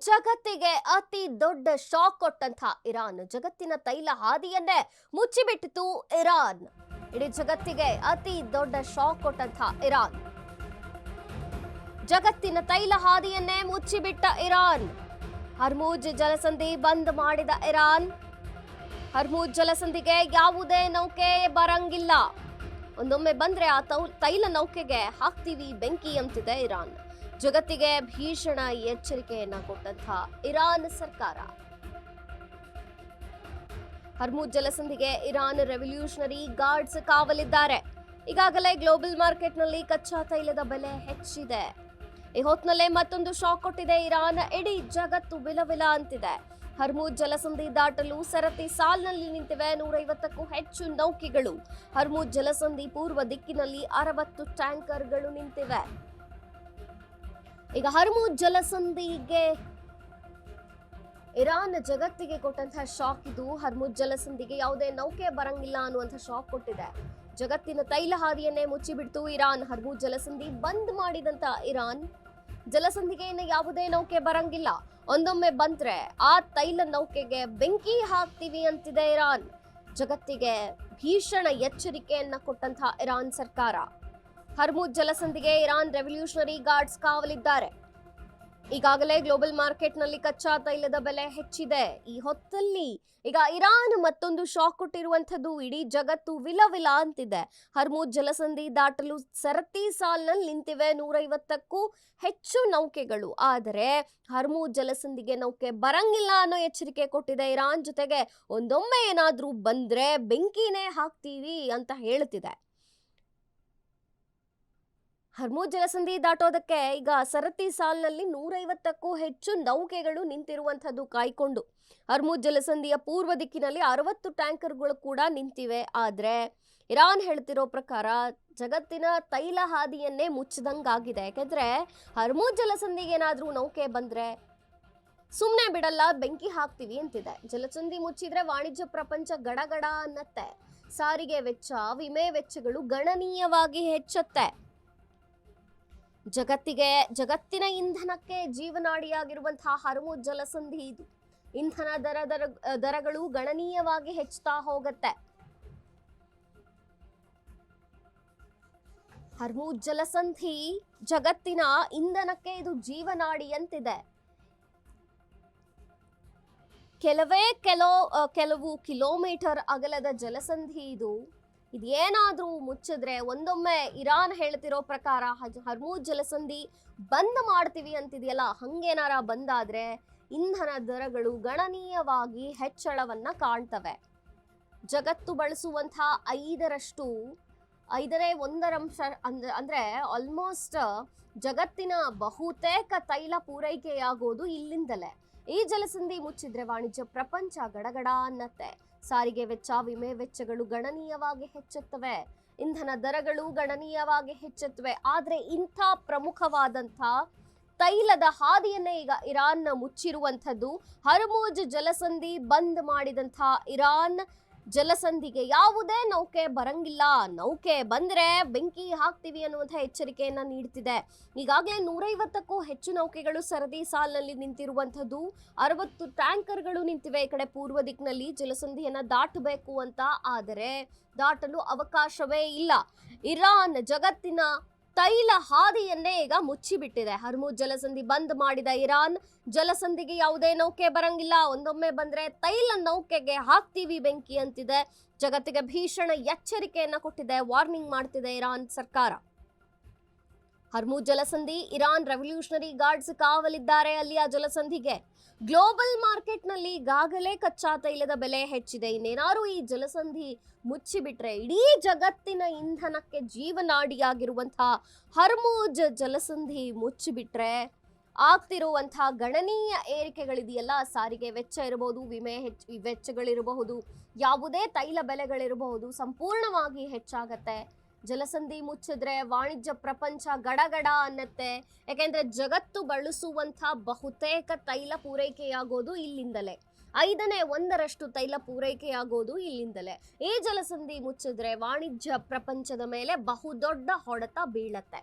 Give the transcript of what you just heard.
ಜಗತ್ತಿಗೆ ಅತಿ ದೊಡ್ಡ ಶಾಕ್ ಕೊಟ್ಟಂತ ಇರಾನ್ ಜಗತ್ತಿನ ತೈಲ ಹಾದಿಯನ್ನೇ ಮುಚ್ಚಿಬಿಟ್ಟಿತು ಇರಾನ್. ಇಡೀ ಜಗತ್ತಿಗೆ ಅತಿ ದೊಡ್ಡ ಶಾಕ್ ಕೊಟ್ಟಂತ ಇರಾನ್ ಜಗತ್ತಿನ ತೈಲ ಹಾದಿಯನ್ನೇ ಮುಚ್ಚಿಬಿಟ್ಟ ಇರಾನ್. ಹರ್ಮುಜ್ ಜಲಸಂಧಿ ಬಂದ್ ಮಾಡಿದ ಇರಾನ್. ಹರ್ಮುಜ್ ಜಲಸಂಧಿಗೆ ಯಾವುದೇ ನೌಕೆ ಬರಂಗಿಲ್ಲ. ಒಂದೊಮ್ಮೆ ಬಂದ್ರೆ ಆ ತೈಲ ನೌಕೆಗೆ ಹಾಕ್ತೀವಿ ಬೆಂಕಿ ಅಂತಿದೆ ಇರಾನ್. ಜಗತ್ತಿಗೆ ಭೀಷಣ ಎಚ್ಚರಿಕೆಯನ್ನ ಕೊಟ್ಟಂತ ಇರಾನ್ ಸರ್ಕಾರ. ಹರ್ಮುಜ್ ಜಲಸಂಧಿಗೆ ಇರಾನ್ ರೆವಲ್ಯೂಷನರಿ ಗಾರ್ಡ್ಸ್ ಕಾವಲಿದ್ದಾರೆ. ಈಗಾಗಲೇ ಗ್ಲೋಬಲ್ ಮಾರ್ಕೆಟ್ನಲ್ಲಿ ಕಚ್ಚಾ ತೈಲದ ಬೆಲೆ ಹೆಚ್ಚಿದೆ. ಈ ಹೊತ್ತಿನಲ್ಲೇ ಮತ್ತೊಂದು ಶಾಕ್ ಕೊಟ್ಟಿದೆ ಇರಾನ್. ಇಡೀ ಜಗತ್ತು ವಿಲವಿಲ ಅಂತಿದೆ. ಹರ್ಮುಜ್ ಜಲಸಂಧಿ ದಾಟಲು ಸರತಿ ಸಾಲಿನಲ್ಲಿ ನಿಂತಿವೆ 150ಕ್ಕೂ ಹೆಚ್ಚು ನೌಕೆಗಳು. ಹರ್ಮುಜ್ ಜಲಸಂಧಿ ಪೂರ್ವ ದಿಕ್ಕಿನಲ್ಲಿ 60 ಟ್ಯಾಂಕರ್ಗಳು ನಿಂತಿವೆ. ಈಗ ಹರ್ಮುಜ್ ಜಲಸಂಧಿಗೆ ಇರಾನ್ ಜಗತ್ತಿಗೆ ಕೊಟ್ಟಂತಹ ಶಾಕ್ ಇದು. ಹರ್ಮುಜ್ ಜಲಸಂಧಿಗೆ ಯಾವುದೇ ನೌಕೆ ಬರಂಗಿಲ್ಲ ಅನ್ನುವಂಥ ಶಾಕ್ ಕೊಟ್ಟಿದೆ. ಜಗತ್ತಿನ ತೈಲ ಹಾದಿಯನ್ನೇ ಮುಚ್ಚಿಬಿಡ್ತು ಇರಾನ್. ಹರ್ಮುಜ್ ಜಲಸಂಧಿ ಬಂದ್ ಮಾಡಿದಂತ ಇರಾನ್ ಜಲಸಂಧಿಗೆ ಇನ್ನು ಯಾವುದೇ ನೌಕೆ ಬರಂಗಿಲ್ಲ. ಒಂದೊಮ್ಮೆ ಬಂದ್ರೆ ಆ ತೈಲ ನೌಕೆಗೆ ಬೆಂಕಿ ಹಾಕ್ತೀವಿ ಅಂತಿದೆ ಇರಾನ್. ಜಗತ್ತಿಗೆ ಭೀಷಣ ಎಚ್ಚರಿಕೆಯನ್ನ ಕೊಟ್ಟಂತ ಇರಾನ್ ಸರ್ಕಾರ. ಹರ್ಮುಜ್ ಜಲಸಂಧಿಗೆ ಇರಾನ್ ರೆವಲ್ಯೂಷನರಿ ಗಾರ್ಡ್ಸ್ ಕಾವಲಿದ್ದಾರೆ. ಈಗಾಗಲೇ ಗ್ಲೋಬಲ್ ಮಾರ್ಕೆಟ್ನಲ್ಲಿ ಕಚ್ಚಾ ತೈಲದ ಬೆಲೆ ಹೆಚ್ಚಿದೆ. ಈ ಹೊತ್ತಲ್ಲಿ ಈಗ ಇರಾನ್ ಮತ್ತೊಂದು ಶಾಕ್ ಕೊಟ್ಟಿರುವಂಥದ್ದು. ಇಡೀ ಜಗತ್ತು ವಿಲವಿಲ ಅಂತಿದೆ. ಹರ್ಮುಜ್ ಜಲಸಂಧಿ ದಾಟಲು ಸರತಿ ಸಾಲಿನಲ್ಲಿ ನಿಂತಿವೆ 150ಕ್ಕೂ ಹೆಚ್ಚು ನೌಕೆಗಳು. ಆದರೆ ಹರ್ಮುಜ್ ಜಲಸಂಧಿಗೆ ನೌಕೆ ಬರಂಗಿಲ್ಲ ಅನ್ನೋ ಎಚ್ಚರಿಕೆ ಕೊಟ್ಟಿದೆ ಇರಾನ್. ಜೊತೆಗೆ ಒಂದೊಮ್ಮೆ ಏನಾದ್ರೂ ಬಂದ್ರೆ ಬೆಂಕಿನೇ ಹಾಕ್ತೀವಿ ಅಂತ ಹೇಳ್ತಿದೆ. ಹರ್ಮುಜ್ ಜಲಸಂಧಿ ದಾಟೋದಕ್ಕೆ ಈಗ ಸರತಿ ಸಾಲಿನಲ್ಲಿ 150ಕ್ಕೂ ಹೆಚ್ಚು ನೌಕೆಗಳು ನಿಂತಿರುವಂಥದ್ದು ಕಾಯ್ಕೊಂಡು. ಹರ್ಮುಜ್ ಜಲಸಂಧಿಯ ಪೂರ್ವ ದಿಕ್ಕಿನಲ್ಲಿ 60 ಟ್ಯಾಂಕರ್ಗಳು ಕೂಡ ನಿಂತಿವೆ. ಆದ್ರೆ ಇರಾನ್ ಹೇಳ್ತಿರೋ ಪ್ರಕಾರ ಜಗತ್ತಿನ ತೈಲ ಹಾದಿಯನ್ನೇ ಮುಚ್ಚದಂಗಾಗಿದೆ. ಯಾಕೆಂದ್ರೆ ಹರ್ಮುಜ್ ಜಲಸಂಧಿಗೆ ಏನಾದ್ರೂ ನೌಕೆ ಬಂದ್ರೆ ಸುಮ್ಮನೆ ಬಿಡಲ್ಲ, ಬೆಂಕಿ ಹಾಕ್ತೀವಿ ಅಂತಿದೆ. ಜಲಸಂಧಿ ಮುಚ್ಚಿದ್ರೆ ವಾಣಿಜ್ಯ ಪ್ರಪಂಚ ಗಡಗಡ ಅನ್ನತ್ತೆ. ಸಾರಿಗೆ ವೆಚ್ಚ, ವಿಮೆ ವೆಚ್ಚಗಳು ಗಣನೀಯವಾಗಿ ಹೆಚ್ಚುತ್ತೆ. ಜಗತ್ತಿನ ಇಂಧನಕ್ಕೆ ಜೀವನಾಡಿಯಾಗಿರುವಂತಹ ಹರ್ಮುಜ್ ಜಲಸಂಧಿ ಇದು. ಇಂಧನ ದರಗಳು ಗಣನೀಯವಾಗಿ ಹೆಚ್ಚುತ್ತಾ ಹೋಗುತ್ತೆ. ಹರ್ಮುಜ್ ಜಲಸಂಧಿ ಜಗತ್ತಿನ ಇಂಧನಕ್ಕೆ ಇದು ಜೀವನಾಡಿ ಅಂತಿದೆ. ಕೆಲವು ಕಿಲೋಮೀಟರ್ ಅಗಲದ ಜಲಸಂಧಿ ಇದು. ಇದೇನಾದ್ರೂ ಮುಚ್ಚಿದ್ರೆ ಒಂದೊಮ್ಮೆ ಇರಾನ್ ಹೇಳ್ತಿರೋ ಪ್ರಕಾರ ಹರ್ಮುಜ್ ಜಲಸಂಧಿ ಬಂದ್ ಮಾಡ್ತೀವಿ ಅಂತಿದೆಯಲ್ಲ, ಹಂಗೇನಾರ ಬಂದಾದ್ರೆ ಇಂಧನ ದರಗಳು ಗಣನೀಯವಾಗಿ ಹೆಚ್ಚಳವನ್ನ ಕಾಣ್ತವೆ. ಜಗತ್ತು ಬಳಸುವಂತಹ 1/5 ಅಂದ್ರೆ ಆಲ್ಮೋಸ್ಟ್ ಜಗತ್ತಿನ ಬಹುತೇಕ ತೈಲ ಪೂರೈಕೆಯಾಗೋದು ಇಲ್ಲಿಂದಲೇ. ಈ ಜಲಸಂಧಿ ಮುಚ್ಚಿದ್ರೆ ವಾಣಿಜ್ಯ ಪ್ರಪಂಚ ಗಡಗಡ ಅನ್ನತ್ತೆ. ಸಾರಿಗೆ ವೆಚ್ಚ, ವಿಮೆ ವೆಚ್ಚಗಳು ಗಣನೀಯವಾಗಿ ಹೆಚ್ಚುತ್ತವೆ. ಇಂಧನ ದರಗಳು ಗಣನೀಯವಾಗಿ ಹೆಚ್ಚುತ್ತವೆ. ಆದ್ರೆ ಇಂಥ ಪ್ರಮುಖವಾದಂಥ ತೈಲದ ಹಾದಿಯನ್ನೇ ಈಗ ಇರಾನ್ ಮುಚ್ಚಿರುವಂಥದ್ದು. ಹರ್ಮುಜ್ ಜಲಸಂಧಿ ಬಂದ್ ಮಾಡಿದಂಥ ಇರಾನ್ ಜಲಸಂಧಿಗೆ ಯಾವುದೇ ನೌಕೆ ಬರಂಗಿಲ್ಲ, ನೌಕೆ ಬಂದ್ರೆ ಬೆಂಕಿ ಹಾಕ್ತೀವಿ ಅನ್ನುವಂಥ ಎಚ್ಚರಿಕೆಯನ್ನ ನೀಡ್ತಿದೆ. ಈಗಾಗಲೇ 150ಕ್ಕೂ ಹೆಚ್ಚು ನೌಕೆಗಳು ಸರದಿ ಸಾಲಿನಲ್ಲಿ ನಿಂತಿರುವಂಥದ್ದು. 60 ಟ್ಯಾಂಕರ್ಗಳು ನಿಂತಿವೆ ಈ ಕಡೆ ಪೂರ್ವ ದಿಕ್ಕಿನಲ್ಲಿ ಜಲಸಂಧಿಯನ್ನ ದಾಟಬೇಕು ಅಂತ. ಆದರೆ ದಾಟಲು ಅವಕಾಶವೇ ಇಲ್ಲ. ಇರಾನ್ ಜಗತ್ತಿನ ತೈಲ ಹಾದಿಯನ್ನೇ ಈಗ ಮುಚ್ಚಿಬಿಟ್ಟಿದೆ. ಹರ್ಮುಜ್ ಜಲಸಂಧಿ ಬಂದ್ ಮಾಡಿದ ಇರಾನ್ ಜಲಸಂಧಿಗೆ ಯಾವುದೇ ನೌಕೆ ಬರಂಗಿಲ್ಲ. ಒಂದೊಮ್ಮೆ ಬಂದ್ರೆ ತೈಲ ನೌಕೆಗೆ ಹಾಕ್ತೀವಿ ಬೆಂಕಿ ಅಂತಿದೆ. ಜಗತ್ತಿಗೆ ಭೀಷಣ ಎಚ್ಚರಿಕೆಯನ್ನ ಕೊಟ್ಟಿದೆ, ವಾರ್ನಿಂಗ್ ಮಾಡ್ತಿದೆ ಇರಾನ್ ಸರ್ಕಾರ. ಹರ್ಮುಜ್ ಜಲಸಂಧಿ ಇರಾನ್ ರೆವಲ್ಯೂಷನರಿ ಗಾರ್ಡ್ಸ್ ಕಾವಲಿದ್ದಾರೆ ಅಲ್ಲಿಯ ಜಲಸಂಧಿಗೆ. ಗ್ಲೋಬಲ್ ಮಾರ್ಕೆಟ್ನಲ್ಲಿ ಈಗಾಗಲೇ ಕಚ್ಚಾ ತೈಲದ ಬೆಲೆ ಹೆಚ್ಚಿದೆ. ಇನ್ನೇನಾರು ಈ ಜಲಸಂಧಿ ಮುಚ್ಚಿಬಿಟ್ರೆ ಇಡೀ ಜಗತ್ತಿನ ಇಂಧನಕ್ಕೆ ಜೀವನಾಡಿಯಾಗಿರುವಂತಹ ಹರ್ಮುಜ್ ಜಲಸಂಧಿ ಮುಚ್ಚಿಬಿಟ್ರೆ ಆಗ್ತಿರುವಂತಹ ಗಣನೀಯ ಏರಿಕೆಗಳಿದೆಯಲ್ಲ, ಸಾರಿಗೆ ವೆಚ್ಚ ಇರಬಹುದು, ವಿಮೆ ವೆಚ್ಚಗಳಿರಬಹುದು, ಯಾವುದೇ ತೈಲ ಬೆಲೆಗಳಿರಬಹುದು, ಸಂಪೂರ್ಣವಾಗಿ ಹೆಚ್ಚಾಗತ್ತೆ. ಜಲಸಂಧಿ ಮುಚ್ಚಿದ್ರೆ ವಾಣಿಜ್ಯ ಪ್ರಪಂಚ ಗಡಗಡ ಅನ್ನತ್ತೆ. ಯಾಕೆಂದ್ರೆ ಜಗತ್ತು ಬಳಸುವಂಥ ಬಹುತೇಕ ತೈಲ ಪೂರೈಕೆಯಾಗೋದು ಇಲ್ಲಿಂದಲೇ. 1/5 ತೈಲ ಪೂರೈಕೆಯಾಗೋದು ಇಲ್ಲಿಂದಲೇ. ಈ ಜಲಸಂಧಿ ಮುಚ್ಚಿದ್ರೆ ವಾಣಿಜ್ಯ ಪ್ರಪಂಚದ ಮೇಲೆ ಬಹುದೊಡ್ಡ ಹೊಡೆತ ಬೀಳತ್ತೆ.